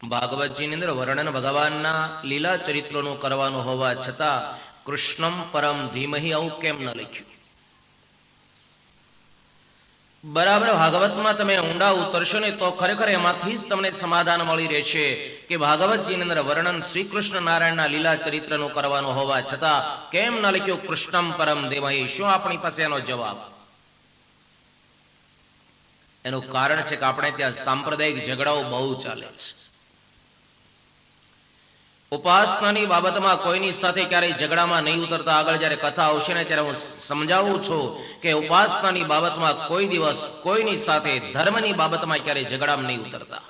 ભાગવતજીની અંદર વર્ણન ભગવાનના લીલા ચરિત્રોનું કરવાનું હોવા છતાં કૃષ્ણમ પરમ ધીમહી આવું કેમ ન લખ્યું? બરાબર ભાગવતમાં તમે ઊંડા ઉતરશો ને તો ખરેખર એમાંથી જ તમને સમાધાન મળી રહેશે કે ભાગવતજીની અંદર વર્ણન શ્રી કૃષ્ણ નારાયણના લીલા ચરિત્રનું કરવાનું હોવા છતાં કેમ ન લખ્યું કૃષ્ણમ પરમ ધીમહી? શું આપણી પાસે એનો જવાબ? એનું કારણ છે કે આપણે ત્યાં સાંપ્રદાયિક ઝઘડાઓ બહુ ચાલે છે. ઉપાસનાની બાબતમાં કોઈની સાથે ક્યારેય ઝઘડામાં નહીં ઉતરતા. આગળ જ્યારે કથા આવશે ને ત્યારે હું સમજાવું છું કે ઉપાસનાની બાબતમાં કોઈ દિવસ કોઈની સાથે ધર્મની બાબતમાં ક્યારેય ઝઘડામાં નહીં ઉતરતા.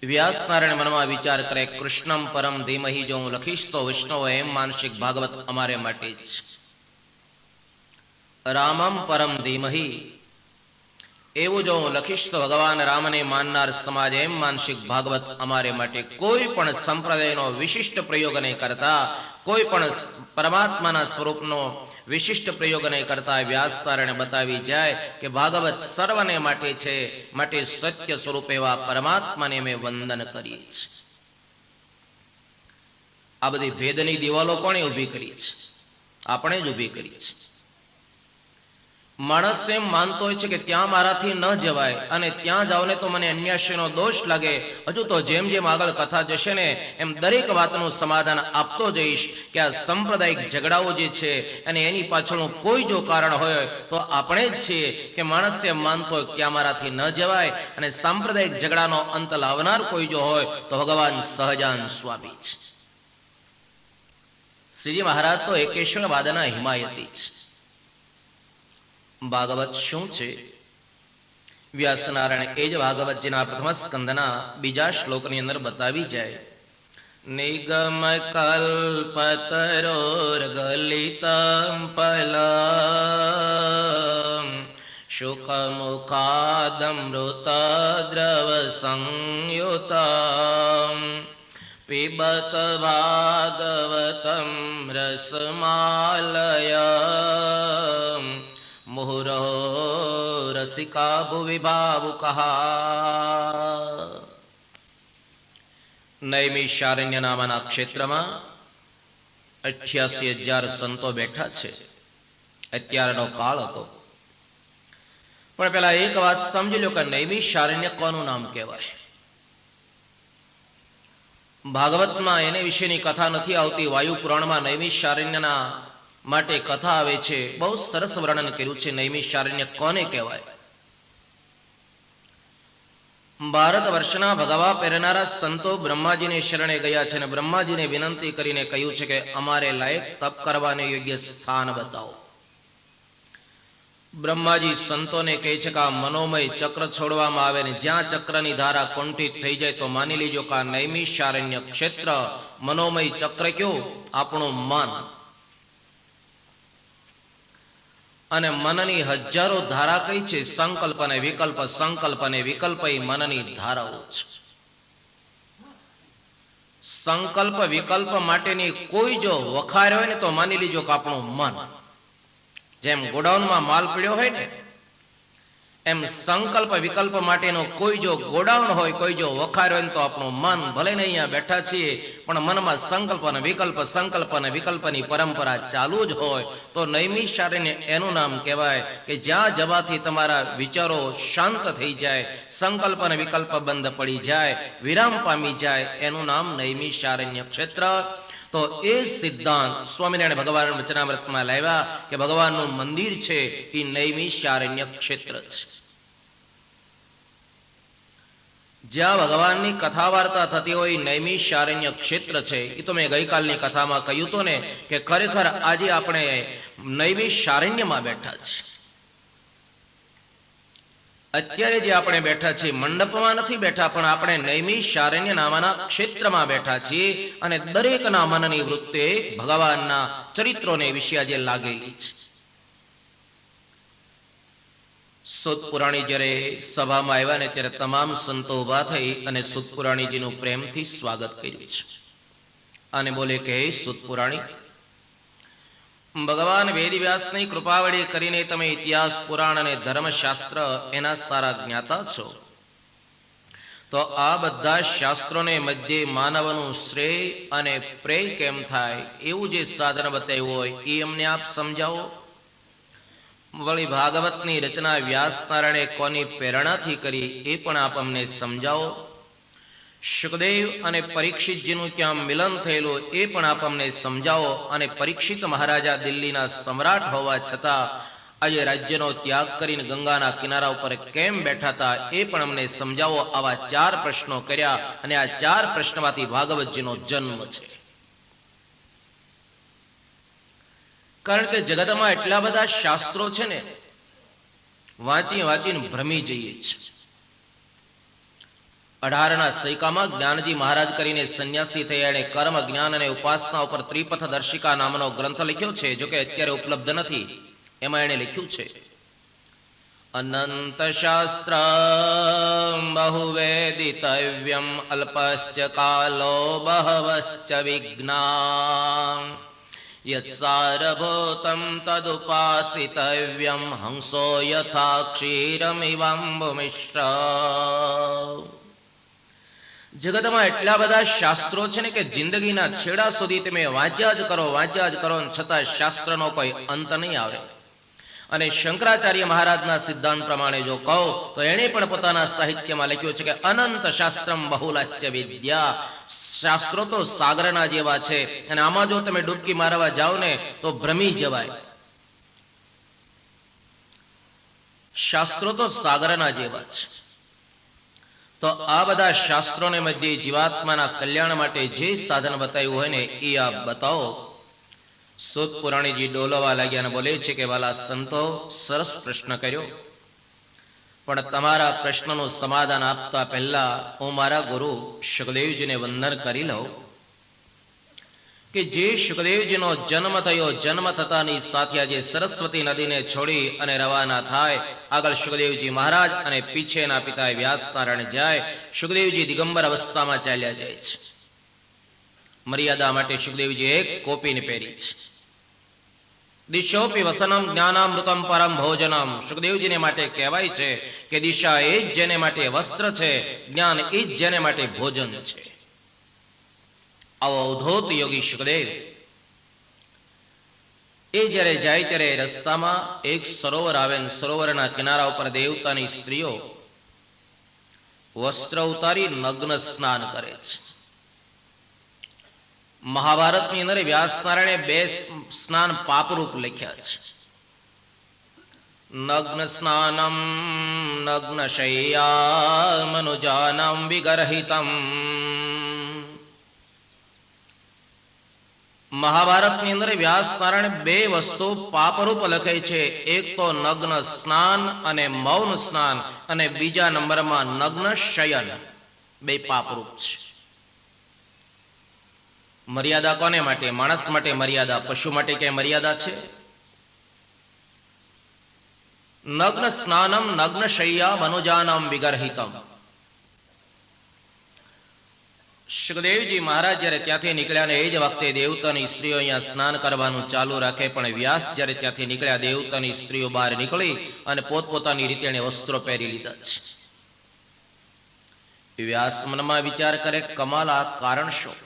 વ્યાસ નારાયણ મનમાં વિચાર કરે, કૃષ્ણમ પરમ ધીમહી જો હું લખીશ તો વૈષ્ણવ એમ માનસિક ભાગવત અમારે માટે જ. રામમ પરમ ધીમહી એવું જો હું લખીશ તો ભગવાન રામને માનનાર સમાજ એમ માનસિક ભાગવત અમારે માટે. કોઈ પણ સંપ્રદાયનો વિશિષ્ટ પ્રયોગ નહીં કરતા, કોઈ પણ પરમાત્માના સ્વરૂપનો વિશિષ્ટ પ્રયોગ નહીં કરતા વ્યાસ તારણે બતાવી જાય કે ભાગવત સર્વને માટે છે, માટે સત્ય સ્વરૂપ એવા પરમાત્માને અમે વંદન કરીએ છીએ. આ બધી ભેદની દિવાલો કોણે ઊભી કરી છે? આપણે જ ઊભી કરી છે. માણસ એમ માનતો હોય છે કે ત્યાં મારાથી ન જવાય અને ત્યાં જાવ ને તો મને અન્યાશ્યનો દોષ લાગે. હજુ તો જેમ જેમ આગળ કથા જશે ને એમ દરેક વાતનું સમાધાન આપતો જઈશ કે આ સાંપ્રદાયિક ઝઘડાઓ જે છે અને એની પાછળનું કોઈ જો કારણ હોય તો આપણે જ છીએ કે માણસ એમ માનતો હોય ત્યાં મારાથી ન જવાય અને સાંપ્રદાયિક ઝઘડાનો અંત લાવનાર કોઈ જો હોય તો ભગવાન સહજાન સ્વામી છે. શ્રીજી મહારાજ તો એકેશ્વરવાદના હિમાયતી છે. ભાગવત શું છે? વ્યાસ નારાયણ એ જ ભાગવતજીના પ્રથમ સ્કંદના બીજા શ્લોકની અંદર બતાવી જાય. નિગમ કલ્પતરોર ગલિતમ પલમ શુક મુખાદમૃત દ્રવ સંયુતમ પિબત ભાગવતમ રસમાલયમ મુહુરો રસિકા ભુવિ ભાવુકઃ. નૈમિષારણ્ય નામના ક્ષેત્રમાં 88,000 સંતો બેઠા છે. અત્યારનો કાળ હતો. પણ પેલા એક વાત સમજી લો કે નૈમિષારણ્ય કોનું નામ કહેવાય? ભાગવતમાં એને વિશેની કથા નથી આવતી. વાયુ પુરાણમાં નૈમિષારણ્યના માટે કથા આવે છે. બહુ સરસ વર્ણન કર્યું છે નૈમિષારણ્ય કોને કહેવાય. ભારત વર્ષના ભગવા પહેરનારા સંતો બ્રહ્માજીને શરણે ગયા છે અને બ્રહ્માજીને વિનંતી કરીને કહ્યું છે કે અમારે લાયક તપ કરવાને યોગ્ય સ્થાન બતાવો. બ્રહ્માજી સંતોને કહે છે કે આ મનોમય ચક્ર છોડવામાં આવે ને જ્યાં ચક્રની ધારા કુંઠિત થઈ જાય તો માની લીજો કે આ નૈમિષારણ્ય ક્ષેત્ર મનોમય ચક્ર કયો? આપણું મન. અને મનની હજારો ધારા કઈ છે? સંકલ્પ અને વિકલ્પ. સંકલ્પ અને વિકલ્પ એ મનની ધારાઓ છે. સંકલ્પ વિકલ્પ માટેની કોઈ જો વખાર હોય ને તો માની લીજો કે આપણું મન. જેમ ગોડાઉનમાં માલ પડ્યો હોય ને એમ સંકલ્પ વિકલ્પ માટેનો કોઈ જો ગોડાઉન હોય, કોઈ જો વખાર હોય ને તો આપણું મન. ભલે ને અહીંયા બેઠા છીએ પણ મનમાં સંકલ્પ અને વિકલ્પની પરંપરા ચાલુ જ હોય તો નૈમિષારણ્ય એનું નામ કહેવાય કે જ્યાં જવાથી તમારા વિચારો શાંત થઈ જાય, સંકલ્પ અને વિકલ્પ બંધ પડી જાય, વિરામ પામી જાય, એનું નામ નૈમિષારણ્ય ક્ષેત્ર. તો એ સિદ્ધાંત સ્વામિનારાયણ ભગવાન વચનામૃતમાં લાવ્યા કે ભગવાનનું મંદિર છે એ નૈમિષારણ્ય ક્ષેત્ર છે. જ્યાં ભગવાનની કથા વાર્તા થતી હોય નૈમિષારણ્ય ક્ષેત્ર છે. એ તો મેં ગઈકાલની કથામાં કહ્યું હતું ને કે ખરેખર આજે આપણે નૈમિષારણ્યમાં બેઠા છીએ. અત્યારે જે આપણે બેઠા છીએ મંડપમાં નથી બેઠા પણ આપણે નૈમિષારણ્ય નામના ક્ષેત્રમાં બેઠા છીએ અને દરેકના મનની વૃત્તિ ભગવાનના ચરિત્રોને વિશે આજે લાગેલી છે. સુત પુરાણી જ્યારે સભામાં આવ્યા ને ત્યારે તમામ સંતો ઉભા થઈ અને સુત પુરાણીજીનું પ્રેમથી સ્વાગત કર્યું છે અને બોલે કે હે સુત પુરાણી, ભગવાન વેદવ્યાસની કૃપા વડે કરીને તમે ઇતિહાસ પુરાણ અને ધર્મશાસ્ત્ર એના સારા જ્ઞાતા છો. તો આ બધા શાસ્ત્રોને મધ્યે માનવનું શ્રેય અને પ્રેય કેમ થાય એવું જે સાધન બતાવ્યું હોય એ અમને આપ સમજાવો. વળી ભાગવતની રચના વ્યાસ નારાયણે કોની પ્રેરણાથી કરી એ પણ આપ અમને સમજાવો. શુકદેવ અને પરીક્ષિતજીનું ત્યાં મિલન થયેલું એ પણ આપ અમને સમજાવો. અને પરીક્ષિત મહારાજા દિલ્હીના સમ્રાટ હોવા છતાં આજે રાજ્યનો ત્યાગ કરીને ગંગાના કિનારા ઉપર કેમ બેઠા હતા એ પણ અમને સમજાવો. આવા 4 પ્રશ્નો કર્યા અને આ 4 પ્રશ્નમાંથી ભાગવતજીનો જન્મ છે. કારણ કે જગતમાં એટલા બધા શાસ્ત્રો છે ને, વાંચી વાંચીને ભ્રમી જઈએ છીએ. 18ના સૈકામાં જ્ઞાનજી મહારાજ કરીને સંન્યાસી થયા. એણે કર્મ, જ્ઞાન અને ઉપાસના ઉપર ત્રિપથ દર્શિકા નામનો ગ્રંથ લખ્યો છે, જો કે અત્યારે ઉપલબ્ધ નથી. એમાં એણે લખ્યું છે, અનંત શાસ્ત્ર બહુવેદિતવ્યમ અલ્પશ્ચ કાલો બહવશ્ચ વિજ્ઞાન યત્સારભૂતમ તદુપાસિતવ્યમ હંસો યથા ક્ષીરમિવાંબુમિશ્ર. જગતમાં એટલા બધા શાસ્ત્રો છે ને કે જિંદગીના છેડા સુધી તમે વાંચ્યા જ કરો છતાં શાસ્ત્રનો કોઈ અંત નહીં આવે. અને શંકરાચાર્ય મહારાજના સિદ્ધાંત પ્રમાણે જો કહો તો એણે પણ પોતાના સાહિત્યમાં લખ્યું છે કે અનંત શાસ્ત્રમ બહુલાશ્ચ વિદ્યા. શાસ્ત્રો તો સાગરના જેવા છે અને આમાં જો તમે ડૂબકી મારવા જાઓ ને તો ભ્રમી જવાય. શાસ્ત્રો તો સાગરના જેવા છે. તો આ બધા શાસ્ત્રોને મધ્યે જીવાત્માના કલ્યાણ માટે જે સાધન બતાવ્યું હોય ને એ આપ બતાવો. સૂત પુરાણીજી ડોલવા લાગ્યા અને બોલે છે કે વાલા સંતો, સરસ પ્રશ્ન કર્યો, પણ તમારા પ્રશ્નનું સમાધાન આપતા પહેલા હું મારા ગુરુ શુકદેવજીને વંદન કરી લઉં કે જે શુકદેવજીનો જન્મ થયો, જન્મ થતાની સાથે આજે સરસ્વતી નદીને છોડી અને રવાના થાય. આગળ શુકદેવજી મહારાજ અને પીછેના પિતા વ્યાસ નારાયણ જાય. શુકદેવજી દિગંબર અવસ્થામાં ચાલ્યા જાય છે. મર્યાદા માટે શુકદેવજી એક કોપીને પહેરી છે. દિશોપી વસનમ જ્ઞાનામૃતમ પરમ ભોજનમ. શુકદેવજીને માટે કહેવાય છે કે દિશા એ જ જેને માટે વસ્ત્ર છે, જ્ઞાન એ જ જેને માટે ભોજન છે. આવો અવધૂત યોગી શુકદેવ એ જ્યારે જાય ત્યારે રસ્તામાં એક સરોવર આવે. સરોવરના કિનારા ઉપર દેવતાની સ્ત્રીઓ વસ્ત્ર ઉતારી નગ્ન સ્નાન કરે છે. મહાભારતની અંદર વ્યાસ નારાયણે 2 સ્નાન પાપરૂપ લખ્યા છે. નગ્ન સ્નાનમ નગ્ન શય્યા મનુજાનમ વિગર્હિતમ. મહાભારતની અંદર વ્યાસ નારાયણ 2 વસ્તુ પાપરૂપ લખે છે. એક તો નગ્ન સ્નાન અને મૌન સ્નાન, અને બીજા નંબરમાં નગ્ન શયન. 2 પાપરૂપ છે. મર્યાદા કોને માટે? માણસ માટે મર્યાદા. પશુ માટે ક્યાંય મર્યાદા છે? નગ્ન સ્નાનમ નગ્ન શય્યા મનુજાનમ વિગર્હિતમ. શુકદેવજી મહારાજ જ્યારે ત્યાંથી નીકળ્યા ને એ જ વખતે દેવતાની સ્ત્રીઓ અહીંયા સ્નાન કરવાનું ચાલુ રાખે. પણ વ્યાસ જ્યારે ત્યાંથી નીકળ્યા, દેવતાની સ્ત્રીઓ બહાર નીકળી અને પોતપોતાની રીતે એને વસ્ત્રો પહેરી લીધા છે. વ્યાસ મનમાં વિચાર કરે, કમાલ, આ કારણ શું?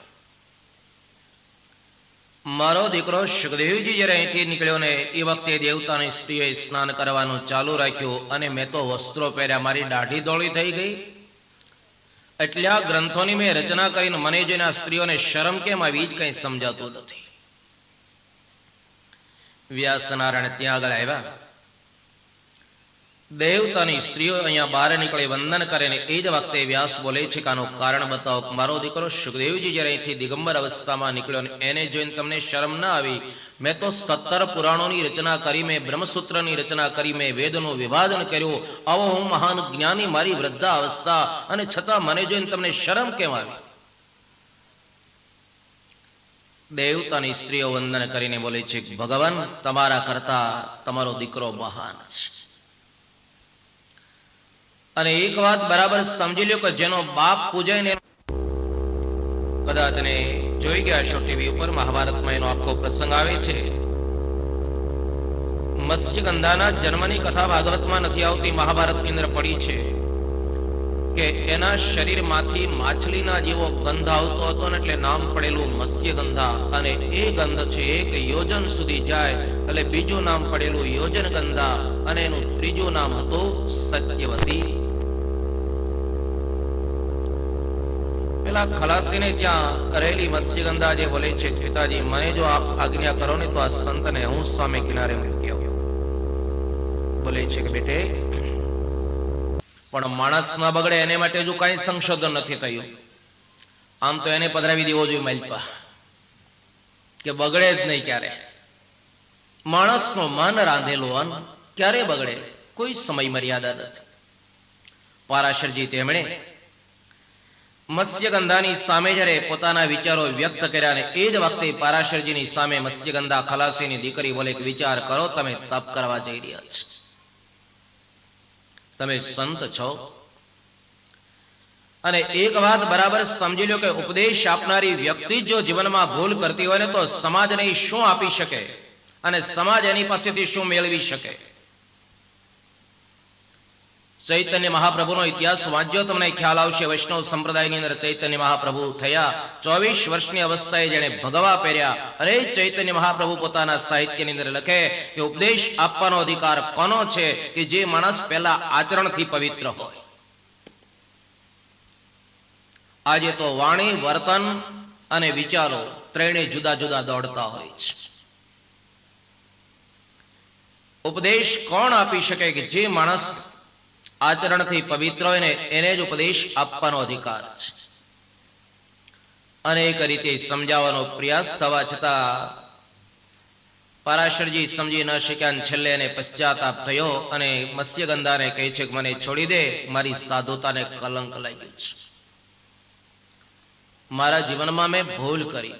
મારો દીકરો શુકદેવજી જ્યારે અહીંથી નીકળ્યો ને એ વખતે દેવતાની સ્ત્રીઓએ સ્નાન કરવાનું ચાલુ રાખ્યું અને મેં તો વસ્ત્રો પહેર્યા, મારી દાઢી ધોળી થઈ ગઈ. એટલા ગ્રંથોની મેં રચના કરીને મને જોઈને આ સ્ત્રીઓને શરમ કેમ આવી જ કંઈ સમજાતું નથી. વ્યાસ નારાયણ ત્યાં આગળ આવ્યા. દેવતાની સ્ત્રીઓ અહીંયા બહાર નીકળી વંદન કરે ને એ જ વખતે વ્યાસ બોલે છે કે આનું કારણ બતાવો. મારો દીકરો શુકદેવજી જ્યારે અહીંથી દિગંબર અવસ્થામાં નીકળ્યો ને એને જોઈને તમને શરમ ના આવી? મેં તો 17 પુરાણોની રચના કરી, મેં બ્રહ્મસૂત્રની રચના કરી, મેં વેદનું વિભાજન કર્યું. આવો હું મહાન જ્ઞાની, મારી વૃદ્ધા અવસ્થા, અને છતાં મને જોઈને તમને શરમ કેમ આવી? દેવતાની સ્ત્રીઓ વંદન કરીને બોલે છે, ભગવાન, તમારા કરતા તમારો દીકરો મહાન છે. અને એક વાત બરાબર સમજી લો કે જેનો બાપ પૂજાય ને, કદાચ ને જોઈ ગયા છો ટીવી ઉપર, મહાભારતમાં એનો આખો પ્રસંગ આવે છે. મત્સ્યગંધાના જન્મની કથા ભાગવતમાં નથી આવતી, મહાભારતની અંદર પડી છે. કે એના શરીરમાંથી માછલીના જેવો ગંધ આવતો હતો ને એટલે નામ પડેલું મત્સ્યગંધા. અને એ ગંધ છે 1 યોજન સુધી જાય એટલે બીજું નામ પડેલું યોજન ગંધા અને એનું ત્રીજું નામ હતું સત્યવતી. પેલા ખલાસીને ત્યાં રહેલી મત્સ્યગંધા જે બોલે છે, પિતાજી મને જો આપ આજ્ઞા કરો ને તો આ સંતને હું સામે કિનારે મૂકી આવું. બોલે છે કે બેટે પણ માણસ ના બગડે એને માટે જો કઈ સંશોધન નથી થયું. આમ તો એને પધરાવી દેવો જોઈએ માલપા કે બગડે જ નહીં ક્યારે. માણસનો મન રાંધેલું અન્ન ક્યારે બગડે? કોઈ સમય મર્યાદા નથી. પારાશરજી તેમણે મત્સ્યગંધાની સામે જ્યારે પોતાના વિચારો વ્યક્ત કર્યા ને એ જ વખતે પારાશરજીની સામે મત્સ્યગંધા ખલાસીની દીકરી બોલે કે વિચાર કરો, તમે તપ કરવા જઈ રહ્યા છો, તમે સંત છો. અને એક વાત બરાબર સમજી લો કે ઉપદેશ આપનારી વ્યક્તિ જો જીવનમાં ભૂલ કરતી હોય ને તો સમાજને શું આપી શકે અને સમાજ એની પાસેથી શું મેળવી શકે? ચૈતન્ય મહાપ્રભુનો ઇતિહાસ વાંચ્યો તમને ખ્યાલ આવશે. વૈષ્ણવ સંપ્રદાયની અંદર ચૈતન્ય મહાપ્રભુ થયા. 24 વર્ષની અવસ્થાએ જેને ભગવા પહેર્યા. અરે ચૈતન્ય મહાપ્રભુ પોતાના સાહિત્યની અંદર લખે કે ઉપદેશ આપવાનો અધિકાર કોનો છે? કે જે માણસ પહેલા આચરણથી પવિત્ર હોય. આજે તો વાણી, વર્તન અને વિચારો ત્રણેય જુદા જુદા દોડતા હોય છે. ઉપદેશ કોણ આપી શકે? કે જે માણસ આચરણથી પવિત્ર હોય ને એને જ ઉપદેશ આપવાનો અધિકાર છે. અનેક રીતે સમજાવવાનો પ્રયાસ થવા છતાં પારાશરજી સમજી ન શક્યા. છેલ્લે એને પશ્ચાતાપ થયો અને મત્સ્યગંધાને કહે છે કે મને છોડી દે, મારી સાધુતાને કલંક લાગ્યું છે, મારા જીવનમાં મેં ભૂલ કરી.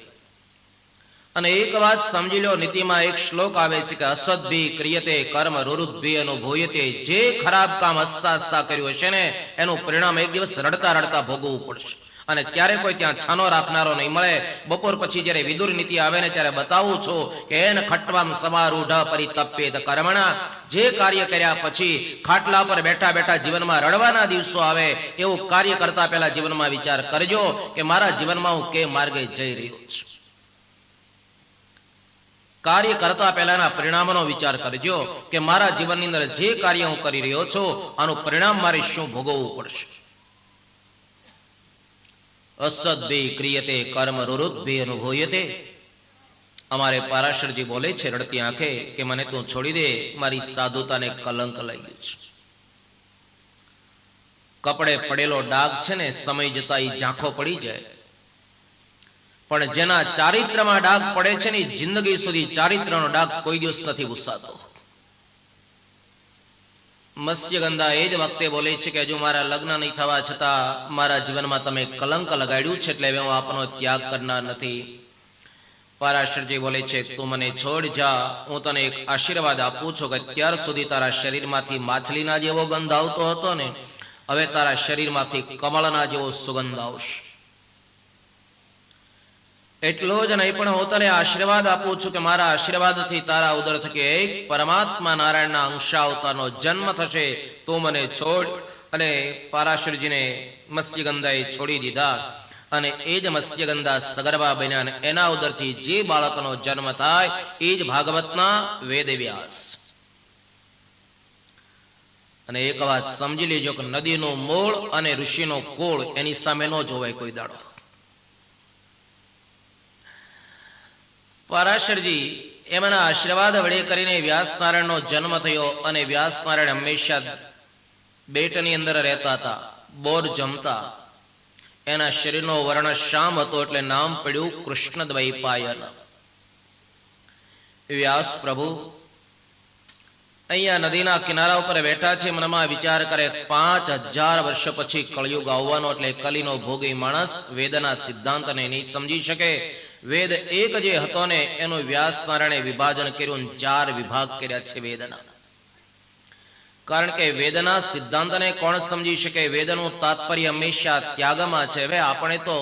અને એક વાત સમજી લો, નીતિમાં એક શ્લોક આવે છે કે અસદ્ભી ક્રિયતે કર્મ રુરુદ્ભી અનુભૂયતે. જે ખરાબ કામ હસતા હસતા કર્યું હશે ને એનું પરિણામ એક દિવસ રડતા રડતા ભોગવવું પડશે. અને ત્યારે કોઈ ત્યાં છાનો રાખનારો નહીં મળે. બપોર પછી જ્યારે વિદુર નીતિ આવે ને ત્યારે બતાવું છું કે એન ખટવામ સમારૂઢ પરિતપ્યેત કર્મણા. જે કાર્ય કર્યા પછી ખાટલા પર બેઠા બેઠા જીવનમાં રડવાના દિવસો આવે એવું કાર્ય કરતા પહેલા જીવનમાં વિચાર કરજો કે મારા જીવનમાં હું કે માર્ગે જઈ રહ્યો છું. કાર્ય કરતા પહેલાના પરિણામનો વિચાર કરજો કે મારા જીવનની અંદર જે કાર્ય હું કરી રહ્યો છું આનું પરિણામ મારે શું ભોગવવું પડશે. અસદ્ભી ક્રિયતે કર્મ રુરુદ્ભી અનુભૂયતે. અમારે પારાશરજી બોલે છે રડતી આંખે કે મને તું છોડી દે, મારી સાધુતાને કલંક લાગ્યું છે. કપડે પડેલો ડાઘ છે ને સમય જતા એ ઝાંખો પડી જાય, પણ જેના ચારિત્રમાં ડાઘ પડે છે ને જિંદગી સુધી ચારિત્રનો ડાઘ કોઈ દિવસ નથી ભૂસાતો. મત્સ્યગંધા એ જ વખતે બોલે છે કે હજુ મારા લગ્ન નહીં થવા છતાં મારા જીવનમાં તમે કલંક લગાડ્યું છે એટલે હું આપનો ત્યાગ કરનાર નથી. પારાશરજી બોલે છે તું મને છોડ જા, હું તને એક આશીર્વાદ આપું છું કે અત્યાર સુધી તારા શરીરમાંથી માછલીના જેવો ગંધ આવતો હતો ને હવે તારા શરીરમાંથી કમળના જેવો સુગંધ આવશે. એટલો જ નહીં પણ હું તને આશીર્વાદ આપું છું કે મારા આશીર્વાદથી તારા ઉદર થકી એક પરમાત્મા નારાયણના અંશાવતારનો જન્મ થશે. તું મને છોડ. અને પારાશરજીને મત્સ્યગંધાએ છોડી દીધા અને એ જ મત્સ્યગંધા સગર્ભા બન્યા અને એના ઉદરથી જે બાળકનો જન્મ થાય એ જ ભાગવતના વેદવ્યાસ. અને એક વાત સમજી લેજો કે નદીનું મૂળ અને ઋષિનો કુળ એની સામે ન જોવાય કોઈ દાડો. પારાશરજી એમના આશીર્વાદ વડે કરીને વ્યાસનારાયણનો જન્મ થયો અને વ્યાસનારાયણ હંમેશા બેટની અંદર રહેતા હતા, બોર જમતા. એના શરીરનો વર્ણ શ્યામ હતો એટલે નામ પડ્યું કૃષ્ણદ્વૈપાયન. વ્યાસ પ્રભુ અહીંયા નદીના કિનારા ઉપર બેઠા છે, મનમાં વિચાર કરે 5000 વર્ષ પછી કળયુગ આવવાનો એટલે કલીનો ભોગી માણસ વેદના સિદ્ધાંતને નહીં સમજી શકે. વેદ એક જે હતો ને એનું વ્યાસનારાયણે વિભાજન કર્યું, 4 વિભાગ કર્યા છે વેદના. કારણ કે વેદના સિદ્ધાંતને કોણ સમજી શકે? વેદનું તાત્પર્ય હંમેશા ત્યાગમાં છે. હવે આપણે તો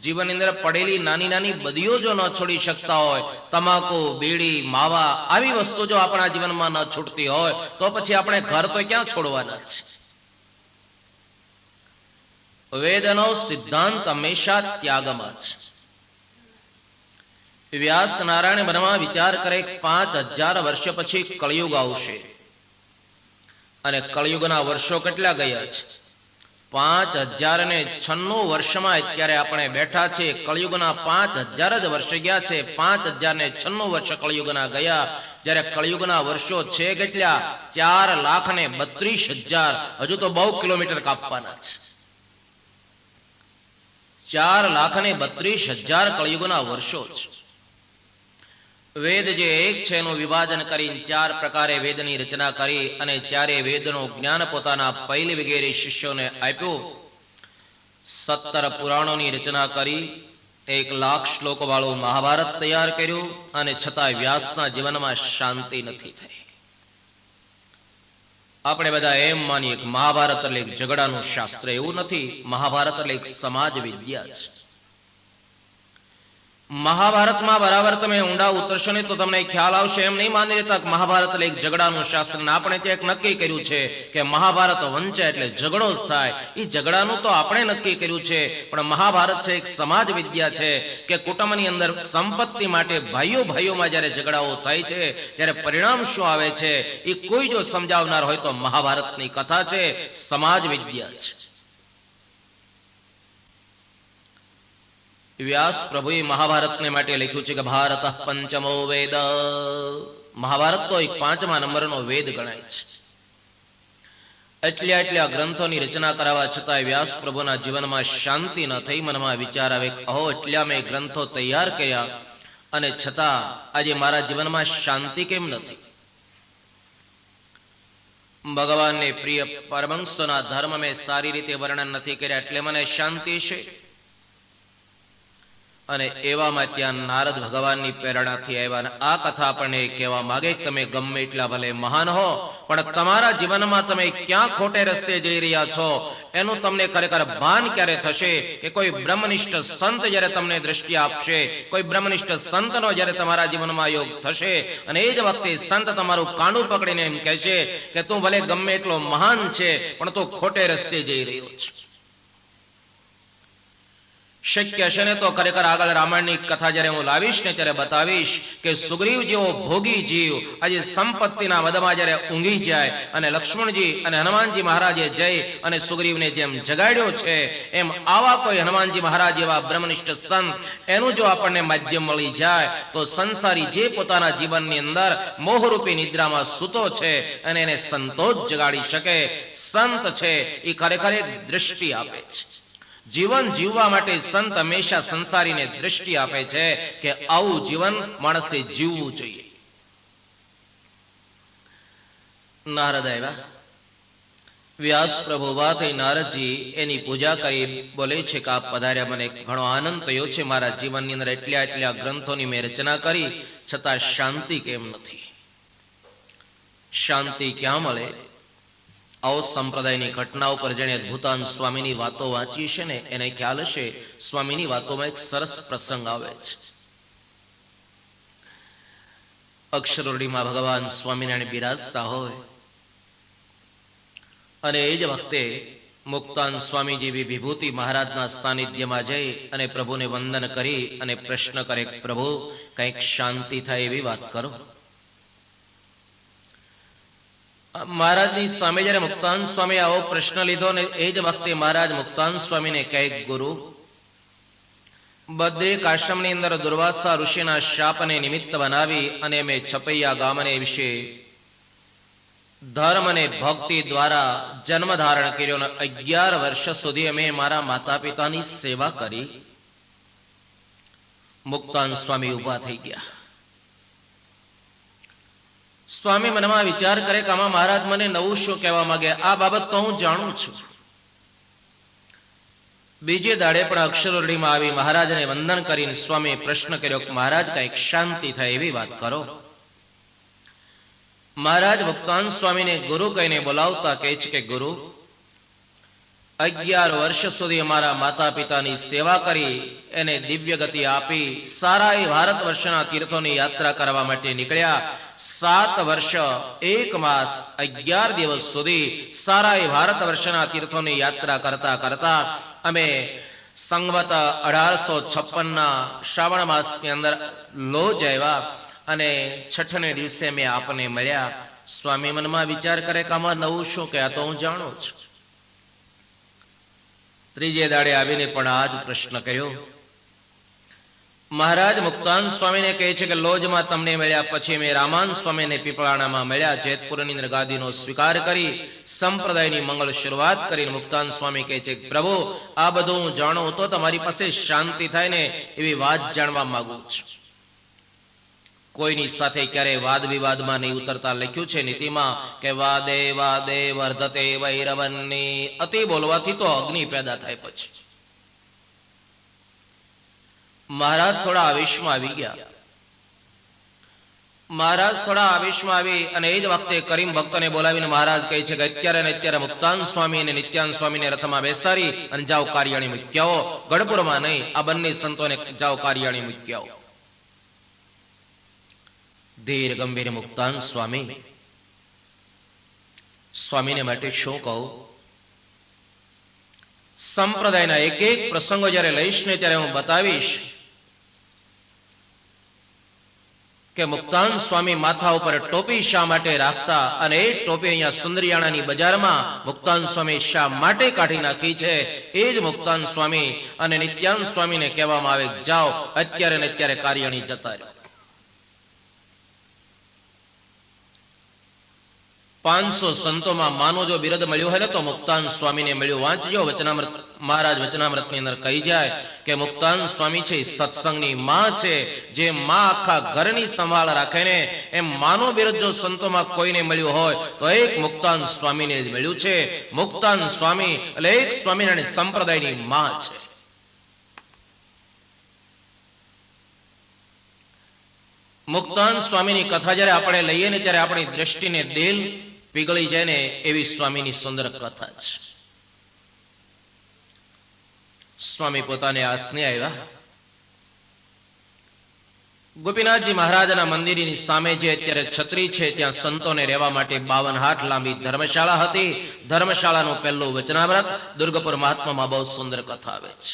જીવનની અંદર પડેલી નાની નાની બદીઓ જો ન છોડી શકતા હોય, તમાકુ, બીડી, માવા આવી વસ્તુ જો આપણા જીવનમાં ન છૂટતી હોય તો પછી આપણે ઘર તો ક્યાં છોડવાના છે? વેદનો સિદ્ધાંત હંમેશા ત્યાગમાં છે. વ્યાસ નારાયણ મનમાં વિચાર કરે 5000 વર્ષ પછી કળિયુગ આવશે અને કળિયુગના વર્ષો કેટલા ગયા છે? 5096 વર્ષમાં અત્યારે આપણે બેઠા છે. કળિયુગના 5000 જ વર્ષ ગયા છે. 5096 વર્ષ કળિયુગના ગયા. જ્યારે કળિયુગના વર્ષો છે કેટલા? 4,32,000. હજુ તો બહુ કિલોમીટર કાપવાના છે. 4,32,000 કળિયુગના વર્ષો છે. વેદ જે એક છે એનું વિભાજન કરીને 4 પ્રકારે વેદની રચના કરી અને ચારે વેદનું જ્ઞાન પોતાના પહેલી વગેરે શિષ્યોને આપ્યું. 17 પુરાણોની રચના કરી. 1,00,000 શ્લોક વાળું મહાભારત તૈયાર કર્યું અને છતાં વ્યાસના જીવનમાં શાંતિ નથી થઈ. આપણે બધા એમ માનીએ કે મહાભારત એટલે એક ઝઘડાનું શાસ્ત્ર. એવું નથી. મહાભારત એટલે એક સમાજ વિદ્યા છે. મહાભારતમાં બરાબર તમે ઊંડા ઉતરશો ને તો તમને ખ્યાલ આવશે. એમ નહીં માની લેતા કે મહાભારત એટલે એક ઝઘડાનું શાસ્ત્ર. આપણે ત્યાં નક્કી કર્યું છે કે મહાભારત વંચાય એટલે ઝઘડો જ થાય. એ ઝઘડાનું તો આપણે નક્કી કર્યું છે, પણ મહાભારત છે એક સમાજ વિદ્યા છે કે કુટુંબની અંદર સંપત્તિ માટે ભાઈઓ ભાઈઓમાં જ્યારે ઝઘડાઓ થાય છે ત્યારે પરિણામ શું આવે છે એ કોઈ જો સમજાવનાર હોય તો મહાભારતની કથા છે, સમાજ વિદ્યા છે. વ્યાસ પ્રભુએ મહાભારતને માટે લખ્યું છે કે ભારત પંચમો વેદ. મહાભારત તો એક 5મા નંબરનો વેદ ગણાય છે. એટલા ગ્રંથોની રચના કરાવવા છતાં વ્યાસ પ્રભુના જીવનમાં શાંતિ ન થઈ. મનમાં વિચાર આવે, અહો એટલા મેં ગ્રંથો તૈયાર કર્યા અને છતાં આજે મારા જીવનમાં શાંતિ કેમ નથી? ભગવાનને પ્રિય પરમહંસોના ધર્મ મેં સારી રીતે વર્ણન નથી કર્યા એટલે મને શાંતિ છે. અને એવામાં ત્યાં નારદ ભગવાનની પ્રેરણાથી આવ્યા. અને આ કથા આપણને કહેવા માંગે કે તમે ગમે એટલા ભલે મહાન હો, પણ તમારા જીવનમાં તમે ક્યાં ખોટે રસ્તે જઈ રહ્યા છો એનું તમને ખરેખર ભાન ક્યારે થશે કે કોઈ બ્રહ્મનિષ્ઠ સંત જ્યારે તમને દ્રષ્ટિ આપશે, કોઈ બ્રહ્મનિષ્ઠ સંતનો જ્યારે તમારા જીવનમાં યોગ થશે અને એ જ વખતે સંત તમારું કાંડું પકડીને એમ કહેશે કે તું ભલે ગમે એટલો મહાન છે પણ તું ખોટે રસ્તે જઈ રહ્યો છે. શક્ય છે ને તો ખરેખર આગળ રામાયણની કથા જ્યારે હું લાવીશ ને ત્યારે બતાવીશ કે સુગ્રીવ જેવો ભોગી જીવ આજે સંપત્તિના વધમાં જ્યારે ઊંઘી જાય અને લક્ષ્મણજી અને હનુમાનજી મહારાજે જઈ અને સુગ્રીવને જેમ જગાડ્યો છે એમ આવા કોઈ હનુમાનજી મહારાજ એવા બ્રહ્મનિષ્ઠ સંત એનું જો આપણને માધ્યમ મળી જાય તો સંસારી જે પોતાના જીવનની અંદર મોહરૂપી નિદ્રામાં સૂતો છે અને એને સંતોષ જગાડી શકે સંત છે એ ખરેખર એક દૃષ્ટિ આપે છે. જીવન જીવવા માટે સંત હંમેશા સંસારીને દૃષ્ટિ આપે છે કે આવું જીવન માણસે જીવવું જોઈએ. નારદ આવ્યા. વ્યાસ પ્રભુ ઉભા થઈ નારદજી એની પૂજા કરી બોલે છે કે આપ પધાર્યા, મને ઘણો આનંદ થયો છે. મારા જીવનની અંદર એટલા ગ્રંથોની મેં રચના કરી છતાં શાંતિ કેમ નથી? શાંતિ ક્યાં મળે? આવો સંપ્રદાયની ઘટનાઓ પર જેણે અદ્ભુતાન સ્વામીની વાતો વાંચી છે ને એને ખ્યાલ હશે. સ્વામીની વાતોમાં એક સરસ પ્રસંગ આવે છે. અક્ષરોડીમાં ભગવાન સ્વામિનારાયણ બિરાજતા હોય અને એ જ વખતે મુક્તાન સ્વામી જેવી વિભૂતિ મહારાજના સાનિધ્યમાં જઈ અને પ્રભુને વંદન કરી અને પ્રશ્ન કરે, પ્રભુ કંઈક શાંતિ થાય એવી વાત કરો. મહારાજની સામે જયારે મુક્તાન સ્વામી આવો પ્રશ્ન લીધો ને એ જ વખતે મહારાજ મુક્તાન સ્વામીને કહે, ગુરુ બધે આશ્રમની અંદર દુર્વાસા ઋષિના શાપને નિમિત્ત બનાવી અને મેં છપૈયા ગામને વિશે ધર્મ અને ભક્તિ દ્વારા જન્મ ધારણ કર્યો અને 11 વર્ષ સુધી અમે મારા માતા પિતાની સેવા કરી. મુક્તાન સ્વામી ઉભા થઈ ગયા. સ્વામી મનમાં વિચાર કરે કે આમાં મહારાજ મને નવું શું કહેવા માંગે? આ બાબત તો હું જાણું છું. બીજે દાડે પણ અક્ષરોડીમાં આવી મહારાજને વંદન કરીને સ્વામીએ પ્રશ્ન કર્યો કે મહારાજ કંઈક શાંતિ થાય એવી વાત કરો. મહારાજ મુક્તાન સ્વામીને ગુરુ કહીને બોલાવતા કહે છે કે ગુરુ 11 વર્ષ સુધી અમારા માતા પિતાની સેવા કરી એને દિવ્ય ગતિ આપી સારા એ ભારત વર્ષના તીર્થોની યાત્રા કરવા માટે નીકળ્યા. 7 વર્ષ 1 માસ 11 દિવસ સુધી સારા એ ભારત વર્ષના તીર્થોની યાત્રા કરતા કરતા અમે સંવત 1856 શ્રાવણ માસની અંદર લોજ આવ્યા અને છઠને દિવસે અમે આપને મળ્યા. સ્વામી મનમાં વિચાર કરે કે આમાં નવું શું કે આ તો હું જાણું છું. ત્રીજે દાડે આવીને પણ આ જ પ્રશ્ન કર્યો. મહારાજ મુક્તાન સ્વામીને કહે છે કે લોજમાં તમને મળ્યા પછી મેં રામાન સ્વામીને પીપળાણામાં મળ્યા. જેતપુરની અંદર ગાદીનો સ્વીકાર કરી સંપ્રદાયની મંગળ શરૂઆત કરીને મુક્તાન સ્વામી કહે છે પ્રભુ આ બધું હું જાણું તો તમારી પાસે શાંતિ થાય ને એવી વાત જાણવા માંગુ છું. કોઈની સાથે ક્યારે વાદ વિવાદમાં નહીં ઉતરતા. લખ્યું છે નીતિમાં કે વાદે વાદે વર્ધતે વૈરવન્ની. અતિ બોલવાથી તો અગ્નિ પેદા થાય. પછી મહારાજ થોડા આવેશમાં આવી ગયા. મહારાજ થોડા આવેશમાં આવી અને એ જ વખતે કરીમ ભક્તોને બોલાવીને મહારાજ કહે છે કે અત્યારે ને અત્યારે મુક્તાન સ્વામી અને નિત્યાન સ્વામીને રથમાં બેસાડી અને જાઓ કારિયાણી મૂક્યાઓ. ગઢપુરમાં નહીં, આ બંને સંતોને જાઓ કારિયાણી મૂક્યાઓ. ધીર ગંભીર મુક્તાન સ્વામી, સ્વામીને માટે શું કહું? સંપ્રદાયના એક એક પ્રસંગો જ્યારે લઈશ ને ત્યારે હું બતાવીશ કે મુક્તાન સ્વામી માથા ઉપર ટોપી શા માટે રાખતા અને એ ટોપી અહીંયા સુંદરિયાણાની બજારમાં મુક્તાન સ્વામી શા માટે કાઢી નાખી છે. એ જ મુક્તાન સ્વામી અને નિત્યાન સ્વામીને કહેવામાં આવે જાઓ અત્યારે ને અત્યારે કારિયાણી જતા રહ્યો. 500 સંતોમાં માનો જો બિરદ મળ્યું હોય ને તો મુક્તાન સ્વામીને મળ્યું. વાંચજો વચનામૃત. મહારાજ વચનામૃતની અંદર કહી જાય કે મુક્તાન સ્વામી છે સત્સંગની માં છે. જે માં આખા ઘરની સંભાળ રાખે ને એમ માનો બિરદ જો સંતોમાં કોઈને મળ્યું હોય તો એક મુક્તાન સ્વામીને જ મળ્યું છે. મુક્તાન સ્વામી એટલે એક સ્વામિનારાયણ સંપ્રદાયની માં છે. મુક્તાન સ્વામીની કથા જ્યારે આપણે લઈએ ને ત્યારે આપણી દ્રષ્ટિને દિલ પીગળી જાય ને એવી સ્વામીની સુંદર કથા છે. સ્વામી પોતાને આસને આવ્યા. ગોપીનાથજી મહારાજના મંદિરની સામે જે અત્યારે છત્રી છે ત્યાં સંતોને રહેવા માટે 52 હાથ લાંબી ધર્મશાળા હતી. ધર્મશાળાનું પહેલું વચનામૃત દુર્ગપુર મહાત્મામાં બહુ સુંદર કથા આવે છે.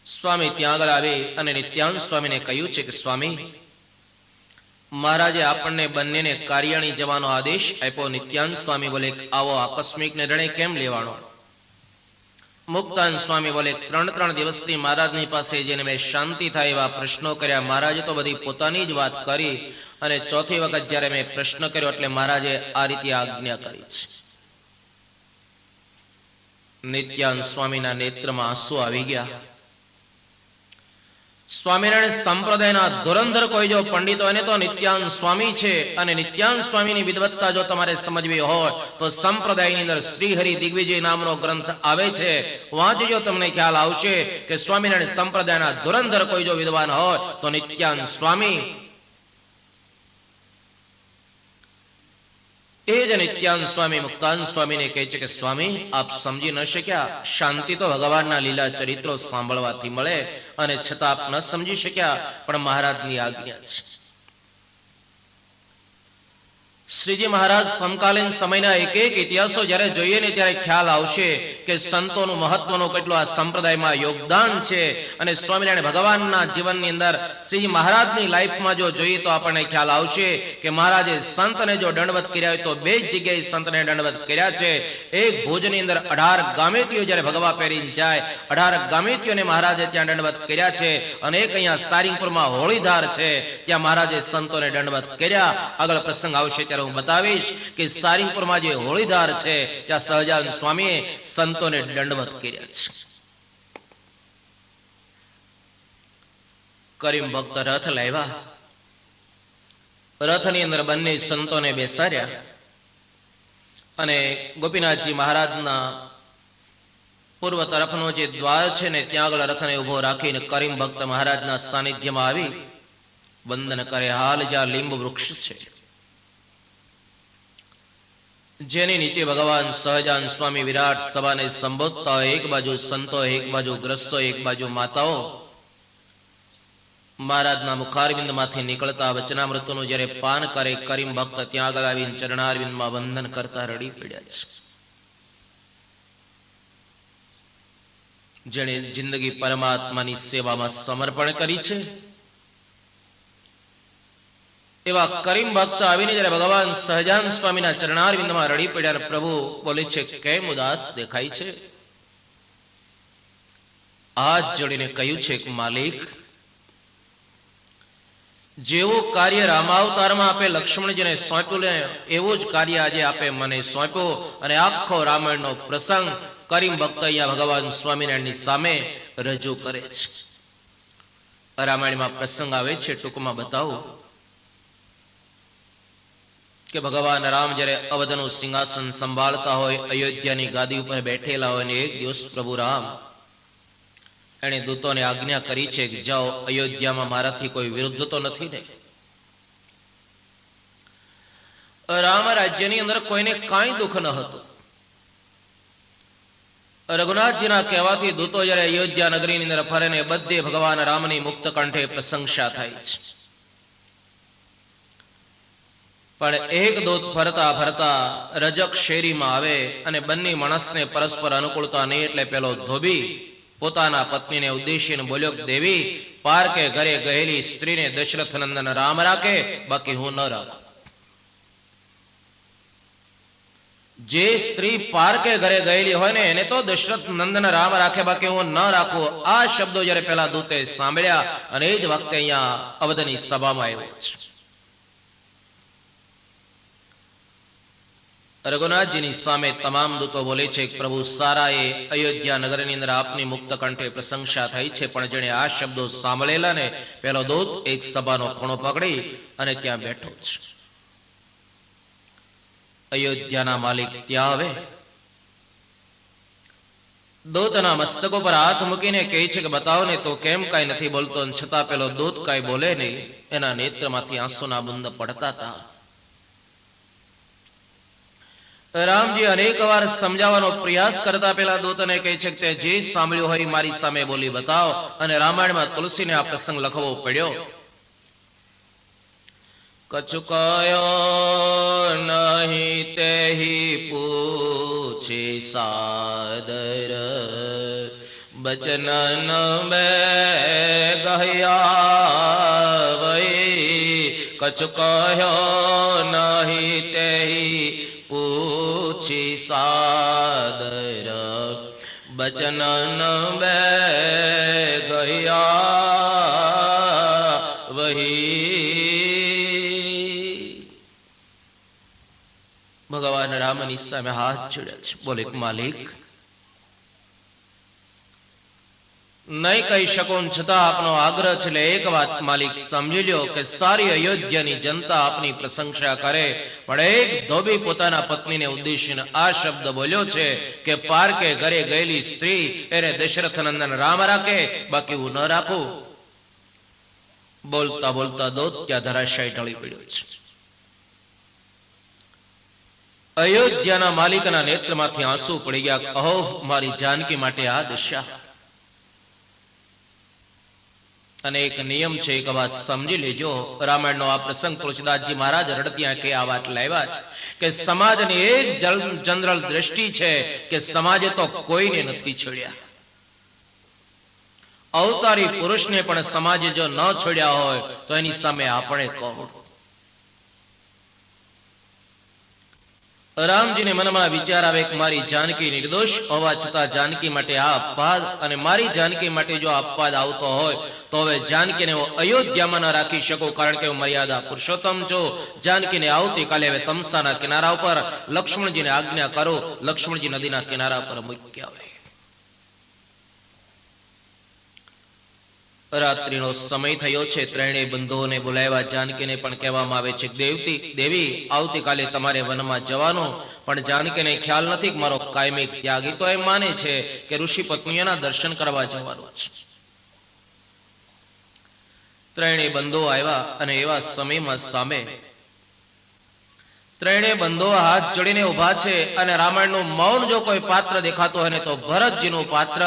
સ્વામી ત્યાં આગળ આવી અને નિત્યાન સ્વામીને કહ્યું છે કે સ્વામી મહારાજે આપણને બંનેને કારિયાણી જવાનો આદેશ આપ્યો. નિત્યાન સ્વામી બોલે આવો આકસ્મિક નિર્ણય કેમ લેવાનો? મુક્તાન સ્વામી બોલે 3 દિવસથી મહારાજની પાસે જઈને મેં શાંતિ થાય એવા પ્રશ્નો કર્યા. મહારાજે તો બધી પોતાની જ વાત કરી અને ચોથી વખત જ્યારે મેં પ્રશ્ન કર્યો એટલે મહારાજે આ રીતે આજ્ઞા કરી છે. નિત્યાન સ્વામીના નેત્રમાં આંસુ આવી ગયા. સ્વામિનારાયણ સંપ્રદાયના ધુરંધર કોઈ જો પંડિતો એને તો નિત્યાન સ્વામી છે. અને નિત્યાન સ્વામીની વિદવત્તા જો તમારે સમજવી હોય તો સંપ્રદાયની અંદર શ્રીહરિ દિગ્વિજય નામનો ગ્રંથ આવે છે. વાંચજો તમને ખ્યાલ આવશે કે સ્વામિનારાયણ સંપ્રદાયના ધુરંધર કોઈ જો વિદ્વાન હોય તો નિત્યાન સ્વામી. એ જ નિત્યાન સ્વામી મુક્તાન સ્વામીને કહે છે કે સ્વામી આપ સમજી ન શક્યા. શાંતિ તો ભગવાનના લીલા ચરિત્રો સાંભળવાથી મળે અને છતાં આપ ન સમજી શક્યા. પણ મહારાજની આજ્ઞા છે. શ્રીજી મહારાજ સમકાલીન સમયના એક એક ઇતિહાસો જ્યારે જોઈએ ને ત્યારે ખ્યાલ આવશે કે સંતોનું મહત્વનું કેટલું આ સંપ્રદાયમાં યોગદાન છે. અને સ્વામિનારાયણ ભગવાનના જીવનની અંદર શ્રીજી મહારાજની લાઈફમાં જો જોઈએ તો આપણને ખ્યાલ આવશે કે મહારાજે સંતને જો દંડવત કર્યા હોય તો 2 જગ્યાએ સંતને દંડવત કર્યા છે. એક ભુજની અંદર 18 ગામેતીઓ જ્યારે ભગવા પહેરીને જાય 18 ગામેતીઓને મહારાજે ત્યાં દંડવત કર્યા છે. અને એક અહીંયા સારિંગપુરમાં હોળીધાર છે ત્યાં મહારાજે સંતોને દંડવત કર્યા. આગળ પ્રસંગ આવશે ત્યારે હું બતાવીશ કે સારિંગપુરમાં જે હોળીધાર છે ત્યાં સહજાનંદ સ્વામીએ સંતોને દંડવત કર્યા છે. કરીમ ભક્ત રથ લાવ્યા. રથની અંદર બંને સંતોને બેસાડ્યા અને ગોપીનાથજી મહારાજના પૂર્વ તરફનો જે દ્વાર છે ને ત્યાં આગળ રથને ઉભો રાખીને કરીમ ભક્ત મહારાજના સાનિધ્યમાં આવી વંદન કરે. હાલ જ્યાં લીંબ વૃક્ષ છે જેની નીચે ભગવાન સહજાનંદ સ્વામી વિરાટ સભાને સંબોધતા, એક બાજુ સંતો, એક બાજુ ગ્રસ્તો, એક બાજુ માતાઓ મહારાજના મુખારવિંદમાંથી નીકળતા વચનામૃતોનું જ્યારે પાન કરે કરીમ ભક્ત ત્યાં આગળ આવીને ચરણારવિંદમાં વંદન કરતા રડી પડ્યા છે. જેણે જિંદગી પરમાત્માની સેવામાં સમર્પણ કરી છે, એવા કરીમ ભક્ત આવીને જ્યારે ભગવાન સહજાન સ્વામીના ચરણારવિંદમાં રડી પડ્યા. પ્રભુ બોલે છે, કેમ ઉદાસ દેખાય છે? હાથ જોડીને કહ્યું છે કે માલિક, જેવું કાર્ય રામાવતારમાં આપે લક્ષ્મણજીને સોંપ્યું ને એવું જ કાર્ય આજે આપે મને સોંપ્યું. અને આખો રામાયણનો પ્રસંગ કરીમ ભક્ત અહીંયા ભગવાન સ્વામિનારાયણની સામે રજૂ કરે છે. રામાયણમાં પ્રસંગ આવે છે, ટૂંકમાં બતાવું કે ભગવાન રામ જ્યારે અવધનું સિંહાસન સંભાળતા હોય, અયોધ્યાની ગાદી ઉપર બેઠેલા હોય, ને એક દિવસ પ્રભુ રામ એણે દૂતોને આજ્ઞા કરી છે કે જાઓ, અયોધ્યામાં મારાથી કોઈ વિરુદ્ધ તો નથી ને? રામ રાજ્યની અંદર કોઈને કાંઈ દુઃખ ન હતું. રઘુનાથજીના કહેવાથી દૂતો જ્યારે અયોધ્યા નગરીની અંદર ફરે ને બધે ભગવાન રામની મુક્ત કંઠે પ્રશંસા થાય છે. પણ એક દૂત ફરતા ફરતા રજક શેરીમાં આવે અને બંને માણસને પરસ્પર અનુકૂળતા નહીં એટલે પેલો ધોબી પોતાના પત્નીને ઉદ્દેશીને બોલ્યો, દેવી, પારકે ઘરે ગયેલી સ્ત્રીને દશરથ નંદન રામ રાખે, બાકી હું ન રાખું. જે સ્ત્રી પારકે ઘરે ગયેલી હોય ને એને તો દશરથ નંદન રામ રાખે, બાકી હું ન રાખું. આ શબ્દો જ્યારે પેલા દૂતે સાંભળ્યા અને એ જ વખતે અહીંયા અવધની સભામાં આવ્યો છે. રઘુનાથજીની સામે તમામ દૂતો બોલે છે, પ્રભુ સારા, એ અયોધ્યા નગરની અંદર આપની મુક્ત કંઠે પ્રશંસા થઈ છે. પણ જેણે આ શબ્દો સાંભળેલા ને પેલો દૂત એક સભાનો ખૂણો પકડી અને ત્યાં બેઠો છે. અયોધ્યાના માલિક ત્યાં આવે, દૂતના મસ્તકો પર હાથ મૂકીને કહે છે કે બતાવો ને, તો કેમ કાંઈ નથી બોલતો? છતાં પેલો દૂત કાંઈ બોલે નહીં. એના નેત્રમાંથી આંસુના બુંદ પડતા હતા. રામજી અનેક વાર સમજાવવાનો પ્રયાસ કરતા પેલા દૂતને કહે છે કે તે જે સાંભળ્યું હોય મારી સામે બોલી બતાવો. અને રામાયણમાં તુલસીને આ પ્રસંગ લખવો પડ્યો. કચુકાયો નહીં તેહી પૂછે સાદર, બચનન મે ગયા વઈ. કચુકાયો નહીં તેહી પૂછી સાદર, બચનન બે ગયા વહી. ભગવાન રામની સામે હાથ જોડ્યા છે. બોલે, માલિક, નહીં કહી શકું, છતાં આપનો આગ્રહ છે એટલે એક વાત માલિક સમજી લ્યો કે સારી અયોધ્યાની જનતા આપની પ્રશંસા કરે. પણ એક ધોબી પોતાના પત્નીને ઉદ્દેશીને આ શબ્દ બોલ્યો છે કે પારકે ઘરે ગયેલી સ્ત્રી એને દશરથ નંદન રામ રાખે, બાકી હું ન રાખું. બોલતા બોલતા દૂત ત્યાં ધરાશાયી ઢળી પડ્યો છે. અયોધ્યાના માલિકના નેત્રમાંથી આંસુ પડી ગયા. અહો, મારી જાનકી માટે આ દશા. અને એક નિયમ છે, એક વાત સમજી લેજો. રામાયણનો આ પ્રસંગ તુલસીદાસજી મહારાજ રડતી આંખે આ વાત લાવ્યા છે કે સમાજની એક જનરલ દ્રષ્ટિ છે કે સમાજે તો કોઈને નથી છોડ્યા. અવતારી પુરુષને પણ સમાજે જો ન છોડ્યા હોય તો એની સામે આપણે કોણ? રામજીને મનમાં વિચાર આવે કે મારી જાનકી નિર્દોષ હોવા છતાં જાનકી માટે આ અપવાદ, અને મારી જાનકી માટે જો અપવાદ આવતો હોય તો હવે જાનકીને હું અયોધ્યામાં ન રાખી શકું, કારણ કે હું મર્યાદા પુરુષોત્તમ છું. જાનકીને આવતીકાલે હવે તમસાના કિનારા ઉપર લક્ષ્મણજીને આજ્ઞા કરો, લક્ષ્મણજી નદીના કિનારા પર મૂકી આવે. રાત્રિનો સમય થયો છે. ત્રણેય બંધુઓને બોલાવ્યા. જાનકીને પણ કહેવામાં આવે છે, દેવી, આવતીકાલે તમારે વનમાં જવાનું. પણ જાનકીને ખ્યાલ નથી કે મારો કાયમિક ત્યાગી તો એમ માને છે કે ઋષિ પત્નીઓના દર્શન કરવા જવાનું છે. ત્રણેય બંધુઓ આવ્યા અને એવા સમયમાં સામે ત્રણેય બંધુઓ હાથ જોડીને ઉભા છે. અને રામાયણનું મૌન જો કોઈ પાત્ર દેખાતું હોય ને તો ભરતજીનું પાત્ર.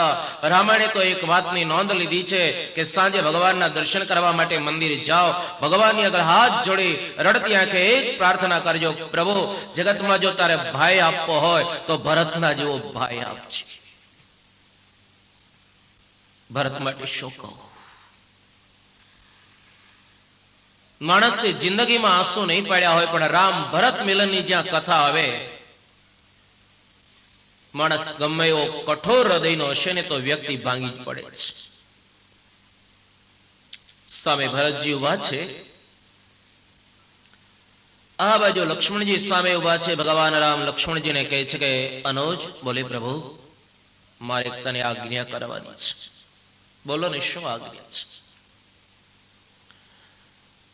રામાયણે તો એક વાતની નોંધ લીધી છે કે સાંજે ભગવાનના દર્શન કરવા માટે મંદિર જાઓ, ભગવાનની આગળ હાથ જોડી રડતી આંખે એક પ્રાર્થના કરજો, પ્રભુ, જગતમાં જો તારે ભાઈ આપવો હોય તો ભરતના જેવો ભાઈ આપજે. ભરત માટે શું કહું? માણસે જિંદગીમાં આંસુ નહીં પાડ્યા હોય, પણ રામ ભરત મિલનની જ્યાં કથા આવે, માણસ ગમે એવો કઠોર હૃદયનો હશે ને તો વ્યક્તિ ભાંગી જ પડે છે. સામે ભરતજી ઉભા છે, આ બાજુ લક્ષ્મણજી સામે ઉભા છે. ભગવાન રામ લક્ષ્મણજીને કહે છે કે અનોજ, બોલે પ્રભુ, મારે તને આજ્ઞા કરવાની છે. બોલો ને, શું આજ્ઞા છે?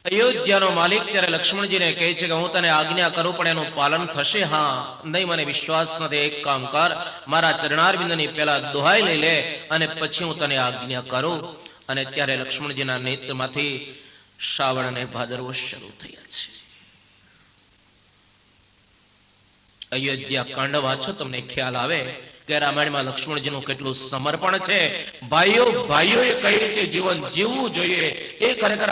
અયોધ્યાનો માલિક ત્યારે લક્ષ્મણજીને કહે છે કે હું તને આજ્ઞા કરું, પણ એનું પાલન થશે? હા. નહીં, મને વિશ્વાસ નથી. એક કામ કર, મારા ચરણારવિંદની પહેલા દોહાઈ લઈ લે અને પછી હું તને આજ્ઞા કરું. અને ત્યારે લક્ષ્મણજીના નેત્રમાંથી શ્રાવણ અને ભાદરવો શરૂ થયા છે. અયોધ્યા કાંડ વાંચો, તમને ખ્યાલ આવે કે રામાયણમાં લક્ષ્મણજીનું કેટલું સમર્પણ છે. ભાઈઓ ભાઈઓએ કઈ રીતે જીવન જીવવું જોઈએ એ ખરેખર